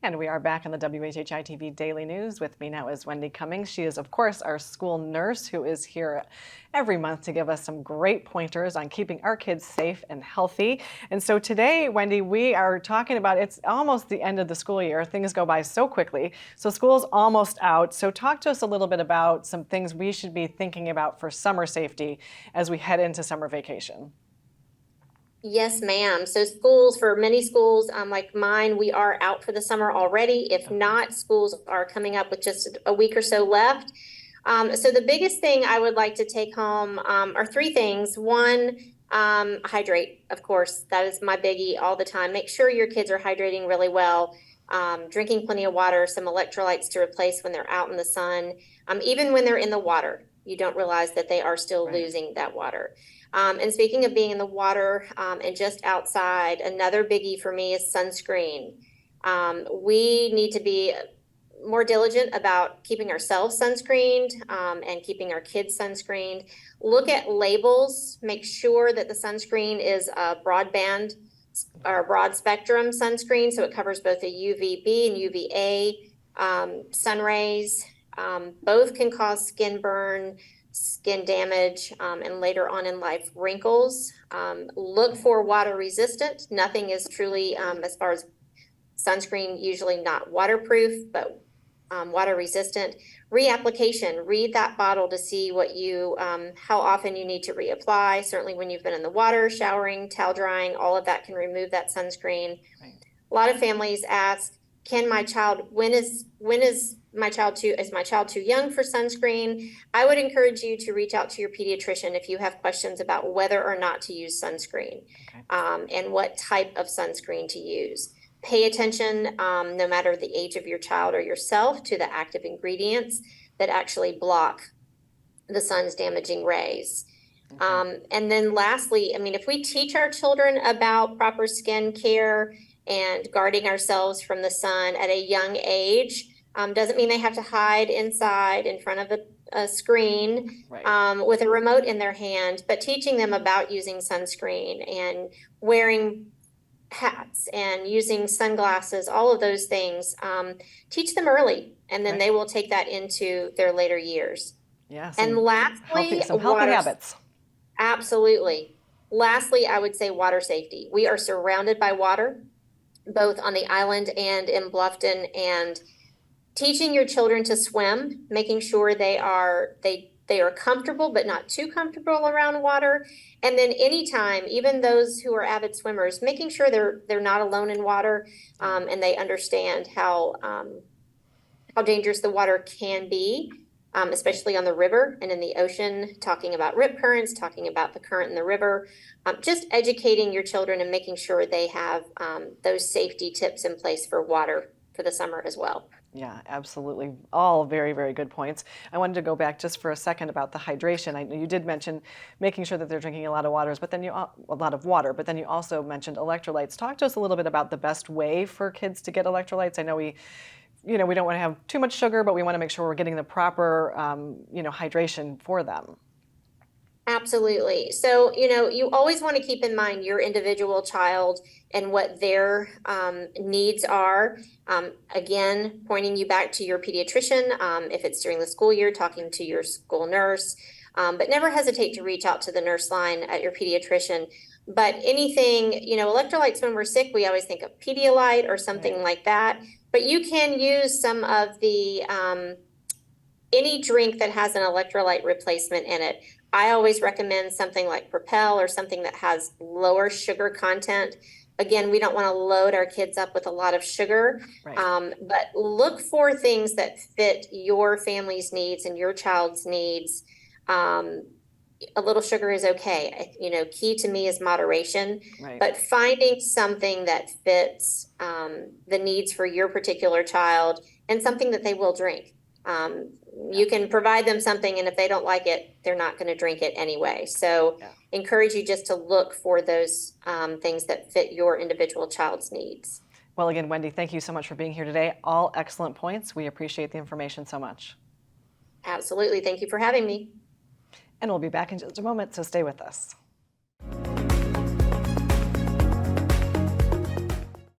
And we are back in the WHHI-TV Daily News. With me now is Wendy Cummings. She is, of course, our school nurse who is here every month to give us some great pointers on keeping our kids safe and healthy. And so today, Wendy, we are talking about, it's almost the end of the school year. Things go by so quickly. So school's almost out. So talk to us a little bit about some things we should be thinking about for summer safety as we head into summer vacation. Yes, ma'am. So schools, for many schools like mine, we are out for the summer already. If not, schools are coming up with just a week or so left. So the biggest thing I would like to take home are three things. One, hydrate, of course. That is my biggie all the time. Make sure your kids are hydrating really well, drinking plenty of water, some electrolytes to replace when they're out in the sun. Even when they're in the water, you don't realize that they are still losing that water. And speaking of being in the water and just outside, another biggie for me is sunscreen. We need to be more diligent about keeping ourselves sunscreened and keeping our kids sunscreened. Look at labels. Make sure that the sunscreen is a broadband or broad spectrum sunscreen, so it covers both the UVB and UVA sun rays. Both can cause skin burn, skin damage, and later on in life, wrinkles. Look for water resistant. Nothing is truly, as far as sunscreen, usually not waterproof, but water resistant. Reapplication, read that bottle to see what you, how often you need to reapply. Certainly when you've been in the water, showering, towel drying, all of that can remove that sunscreen. Right. A lot of families ask, can my child, is my child too young for sunscreen? I would encourage you to reach out to your pediatrician if you have questions about whether or not to use sunscreen, and what type of sunscreen to use. Pay attention, no matter the age of your child or yourself, to the active ingredients that actually block the sun's damaging rays. And then lastly, I mean, if we teach our children about proper skin care and guarding ourselves from the sun at a young age, doesn't mean they have to hide inside in front of a screen with a remote in their hand, but teaching them about using sunscreen and wearing hats and using sunglasses, all of those things, teach them early, and then they will take that into their later years. Yes. And lastly, some healthy habits. Absolutely. Lastly, I would say water safety. We are surrounded by water, both on the island and in Bluffton, and teaching your children to swim, making sure they are comfortable but not too comfortable around water. And then anytime, even those who are avid swimmers, making sure they're not alone in water, and they understand how dangerous the water can be, especially on the river and in the ocean, talking about rip currents, talking about the current in the river, just educating your children and making sure they have those safety tips in place for water for the summer as well. Yeah, absolutely. All very, very good points. I wanted to go back just for a second about the hydration. I know you did mention making sure that they're drinking a lot of water, but then you also mentioned electrolytes. Talk to us a little bit about the best way for kids to get electrolytes. I know we don't want to have too much sugar, but we want to make sure we're getting the proper, hydration for them. Absolutely. So, you always want to keep in mind your individual child and what their needs are. Again, pointing you back to your pediatrician, if it's during the school year, talking to your school nurse, but never hesitate to reach out to the nurse line at your pediatrician. But anything, electrolytes, when we're sick, we always think of Pedialyte or something like that. But you can use some of the, any drink that has an electrolyte replacement in it. I always recommend something like Propel or something that has lower sugar content. Again, we don't want to load our kids up with a lot of sugar, but look for things that fit your family's needs and your child's needs. A little sugar is okay. Key to me is moderation, but finding something that fits the needs for your particular child and something that they will drink. You can provide them something, and if they don't like it, they're not going to drink it anyway. So encourage you just to look for those things that fit your individual child's needs. Well, again, Wendy, thank you so much for being here today. All excellent points. We appreciate the information so much. Absolutely. Thank you for having me. And we'll be back in just a moment, so stay with us.